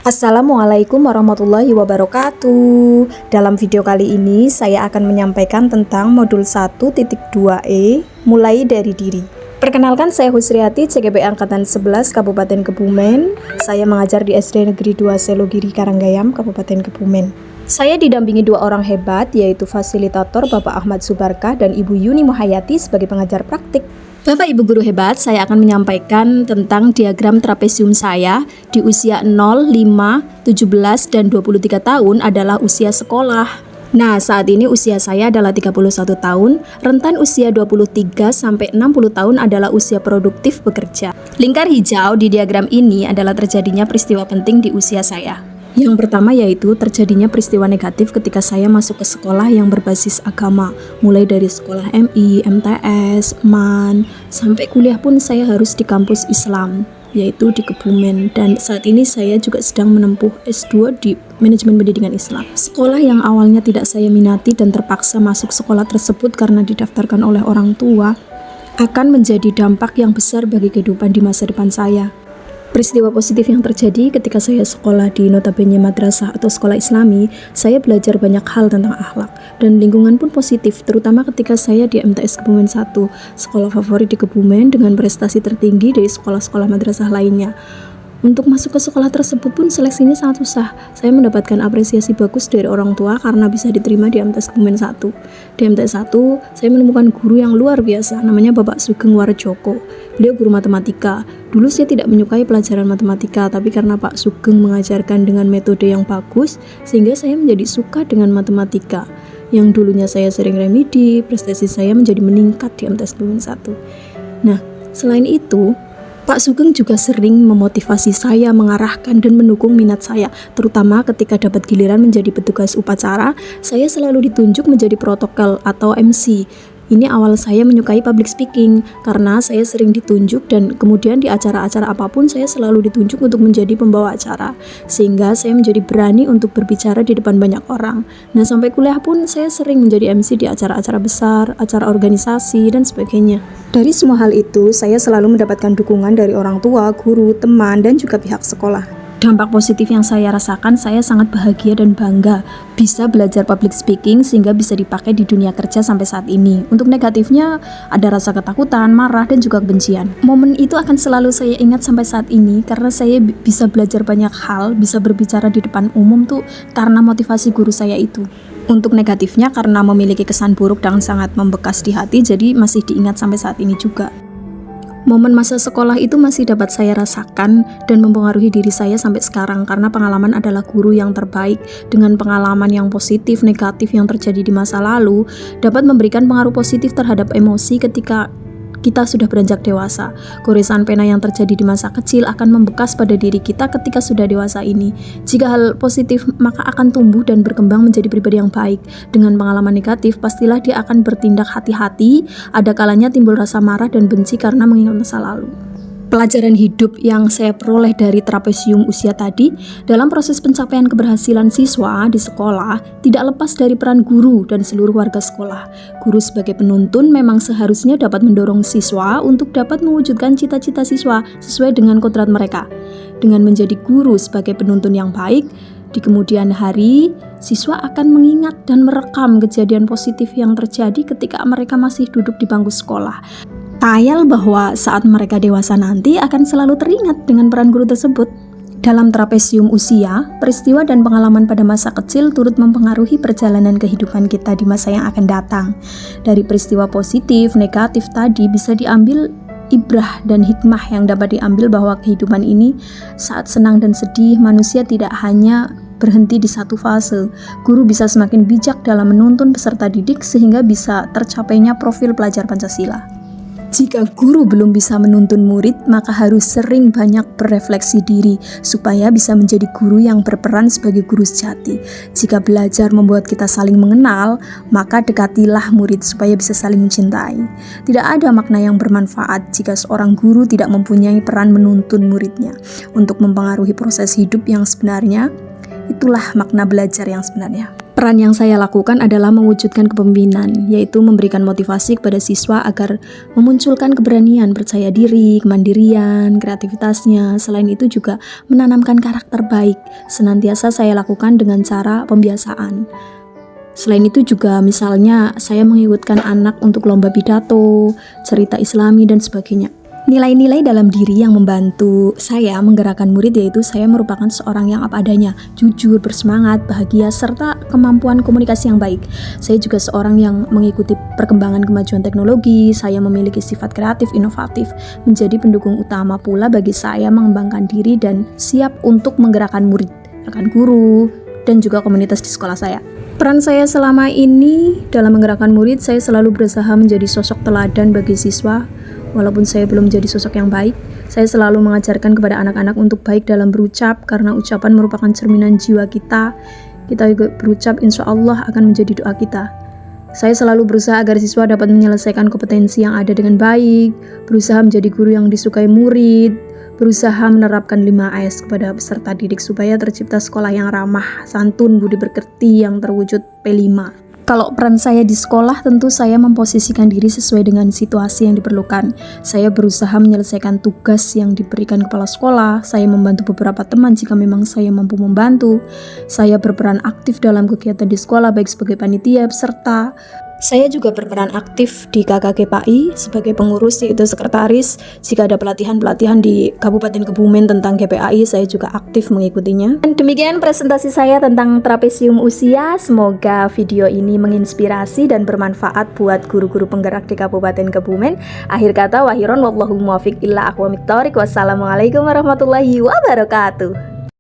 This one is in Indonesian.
Assalamualaikum warahmatullahi wabarakatuh. Dalam video kali ini saya akan menyampaikan tentang modul 1.2e mulai dari diri. Perkenalkan, saya Husriati, CGP Angkatan 11 Kabupaten Kebumen. Saya mengajar di SD Negeri 2 Selogiri Karanggayam, Kabupaten Kebumen. Saya didampingi dua orang hebat, yaitu fasilitator Bapak Ahmad Subarkah dan Ibu Yuni Muhayati sebagai pengajar praktik. Bapak Ibu guru hebat, saya akan menyampaikan tentang diagram trapesium saya di usia 0, 5, 17, dan 23 tahun adalah usia sekolah. Nah, saat ini usia saya adalah 31 tahun, rentan usia 23 sampai 60 tahun adalah usia produktif bekerja. Lingkar hijau di diagram ini adalah terjadinya peristiwa penting di usia saya. Yang pertama yaitu terjadinya peristiwa negatif ketika saya masuk ke sekolah yang berbasis agama, mulai dari sekolah MI, MTS, MAN, sampai kuliah pun saya harus di kampus Islam, yaitu di Kebumen, dan saat ini saya juga sedang menempuh S2 di Manajemen Pendidikan Islam. Sekolah yang awalnya tidak saya minati dan terpaksa masuk sekolah tersebut karena didaftarkan oleh orang tua, akan menjadi dampak yang besar bagi kehidupan di masa depan saya. Peristiwa positif yang terjadi ketika saya sekolah di notabene madrasah atau sekolah islami, saya belajar banyak hal tentang akhlak, dan lingkungan pun positif, terutama ketika saya di MTS Kebumen 1, sekolah favorit di Kebumen dengan prestasi tertinggi dari sekolah-sekolah madrasah lainnya. Untuk masuk ke sekolah tersebut pun seleksinya sangat susah. Saya mendapatkan apresiasi bagus dari orang tua karena bisa diterima di MTS Kebumen 1. Di MTS 1, saya menemukan guru yang luar biasa, namanya Bapak Sugeng Warjoko. Beliau guru matematika. Dulu saya tidak menyukai pelajaran matematika, tapi karena Pak Sugeng mengajarkan dengan metode yang bagus, sehingga saya menjadi suka dengan matematika. Yang dulunya saya sering remedi, prestasi saya menjadi meningkat di MTS Kebumen 1. Nah, selain itu, Pak Sugeng juga sering memotivasi saya, mengarahkan dan mendukung minat saya, terutama ketika dapat giliran menjadi petugas upacara. Saya selalu ditunjuk menjadi protokol atau MC. Ini awal saya menyukai public speaking karena saya sering ditunjuk, dan kemudian di acara-acara apapun saya selalu ditunjuk untuk menjadi pembawa acara, sehingga saya menjadi berani untuk berbicara di depan banyak orang. Nah, sampai kuliah pun saya sering menjadi MC di acara-acara besar, acara organisasi, dan sebagainya. Dari semua hal itu, saya selalu mendapatkan dukungan dari orang tua, guru, teman, dan juga pihak sekolah. Dampak positif yang saya rasakan, saya sangat bahagia dan bangga bisa belajar public speaking sehingga bisa dipakai di dunia kerja sampai saat ini. Untuk negatifnya, ada rasa ketakutan, marah, dan juga kebencian. Momen itu akan selalu saya ingat sampai saat ini karena saya bisa belajar banyak hal, bisa berbicara di depan umum tuh karena motivasi guru saya itu. Untuk negatifnya, karena memiliki kesan buruk dan sangat membekas di hati, jadi masih diingat sampai saat ini juga. Momen masa sekolah itu masih dapat saya rasakan dan mempengaruhi diri saya sampai sekarang karena pengalaman adalah guru yang terbaik. Dengan pengalaman yang positif, negatif yang terjadi di masa lalu dapat memberikan pengaruh positif terhadap emosi ketika kita sudah beranjak dewasa. Goresan pena yang terjadi di masa kecil akan membekas pada diri kita ketika sudah dewasa ini. Jika hal positif, maka akan tumbuh dan berkembang menjadi pribadi yang baik. Dengan pengalaman negatif, pastilah dia akan bertindak hati-hati, ada kalanya timbul rasa marah dan benci karena mengingat masa lalu. Pelajaran hidup yang saya peroleh dari trapesium usia tadi, dalam proses pencapaian keberhasilan siswa di sekolah tidak lepas dari peran guru dan seluruh warga sekolah. Guru sebagai penuntun memang seharusnya dapat mendorong siswa untuk dapat mewujudkan cita-cita siswa sesuai dengan kodrat mereka. Dengan menjadi guru sebagai penuntun yang baik, di kemudian hari, siswa akan mengingat dan merekam kejadian positif yang terjadi ketika mereka masih duduk di bangku sekolah. Tayal bahwa saat mereka dewasa nanti akan selalu teringat dengan peran guru tersebut. Dalam trapesium usia, peristiwa dan pengalaman pada masa kecil turut mempengaruhi perjalanan kehidupan kita di masa yang akan datang. Dari peristiwa positif, negatif tadi bisa diambil ibrah dan hikmah yang dapat diambil bahwa kehidupan ini saat senang dan sedih, manusia tidak hanya berhenti di satu fase. Guru bisa semakin bijak dalam menuntun peserta didik sehingga bisa tercapainya profil pelajar Pancasila. Jika guru belum bisa menuntun murid, maka harus sering banyak berefleksi diri supaya bisa menjadi guru yang berperan sebagai guru sejati. Jika belajar membuat kita saling mengenal, maka dekatilah murid supaya bisa saling mencintai. Tidak ada makna yang bermanfaat jika seorang guru tidak mempunyai peran menuntun muridnya untuk mempengaruhi proses hidup yang sebenarnya. Itulah makna belajar yang sebenarnya. Peran yang saya lakukan adalah mewujudkan kepemimpinan, yaitu memberikan motivasi kepada siswa agar memunculkan keberanian, percaya diri, kemandirian, kreativitasnya. Selain itu juga menanamkan karakter baik. Senantiasa saya lakukan dengan cara pembiasaan. Selain itu juga misalnya saya mengikutkan anak untuk lomba pidato, cerita islami, dan sebagainya. Nilai-nilai dalam diri yang membantu saya menggerakkan murid yaitu saya merupakan seorang yang apa adanya, jujur, bersemangat, bahagia, serta kemampuan komunikasi yang baik. Saya juga seorang yang mengikuti perkembangan kemajuan teknologi, saya memiliki sifat kreatif, inovatif, menjadi pendukung utama pula bagi saya mengembangkan diri dan siap untuk menggerakkan murid, rekan guru, dan juga komunitas di sekolah saya. Peran saya selama ini dalam menggerakkan murid, saya selalu berusaha menjadi sosok teladan bagi siswa. Walaupun saya belum menjadi sosok yang baik, saya selalu mengajarkan kepada anak-anak untuk baik dalam berucap, karena ucapan merupakan cerminan jiwa kita. Kita juga berucap, insya Allah akan menjadi doa kita. Saya selalu berusaha agar siswa dapat menyelesaikan kompetensi yang ada dengan baik, berusaha menjadi guru yang disukai murid, berusaha menerapkan 5S kepada peserta didik supaya tercipta sekolah yang ramah, santun, budi pekerti yang terwujud P5. Kalau peran saya di sekolah, tentu saya memposisikan diri sesuai dengan situasi yang diperlukan. Saya berusaha menyelesaikan tugas yang diberikan kepala sekolah. Saya membantu beberapa teman jika memang saya mampu membantu. Saya berperan aktif dalam kegiatan di sekolah, baik sebagai panitia, peserta. Saya juga berperan aktif di KKGPAI sebagai pengurus, yaitu sekretaris. Jika ada pelatihan-pelatihan di Kabupaten Kebumen tentang GPAI, saya juga aktif mengikutinya. Dan demikian presentasi saya tentang trapesium usia. Semoga video ini menginspirasi dan bermanfaat buat guru-guru penggerak di Kabupaten Kebumen. Akhir kata, wahiron wallahul muwafiq illa aqwamit thoriq. Wassalamualaikum warahmatullahi wabarakatuh.